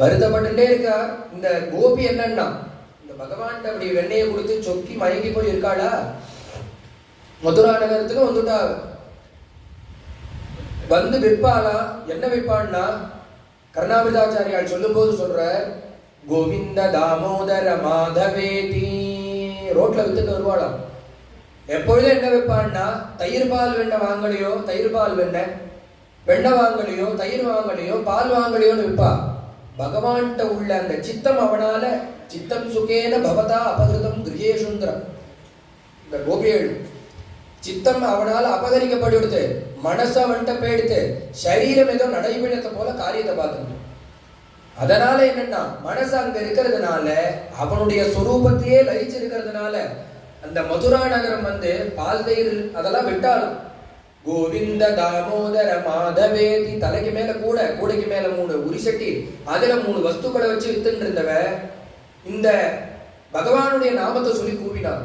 வருத்தப்பட்டுட்டே இருக்கா. இந்த கோபி என்னன்னா இந்த பகவான் அப்படி வெண்ணையை கொடுத்து சொக்கி மயங்கி போய் இருக்காளா. மதுரா நகரத்துக்கு வந்துட்டா. வந்து விற்பாளா. என்ன விற்பான்னா கருணாமிர்தாச்சாரியால் சொல்லும் போது சொல்ற கோவிந்த தாமோதர மாதவேதி ரோட்ல வித்துட்டு வருவாளாம். எப்பொழுதும் என்ன விற்பான்னா தயிர் பால் வெண்ணெய் வாங்கலையோ, தயிர் பால் வெண்ணெய் வாங்கலையோ, தயிர் வாங்கலையோ, பால் வாங்கலையோன்னு விற்பா. பகவான்கிட்ட உள்ள அந்த சித்தம் அவனால சித்தம் சுகேன பவதா அபகிருதம் கிரகேசுந்திரம். இந்த கோபியேழு சித்தம் அவனால அபகரிக்கப்படுது. மனசு அவன்கிட்ட போயிடுத்து. சரீரம் ஏதோ நடைபெணத்தை போல காரியத்தை பார்த்துட்டு. அதனால என்னன்னா மனசு அங்க இருக்கிறதுனால அவனுடைய சொரூபத்தையே லயிச்சு இருக்கிறதுனால அந்த மதுரா நகரம் வந்து பால் தயிர் அதெல்லாம் விட்டாலும் கோவிந்த தாமோதர மாதவேதி தலைக்கு மேல கூடைக்கு மேல 3 உரிசட்டி அதுல 3 வஸ்துக்களை வச்சு வித்துட்டு இருந்தவ இந்த பகவானுடைய நாமத்தை சொல்லி கூவினான்.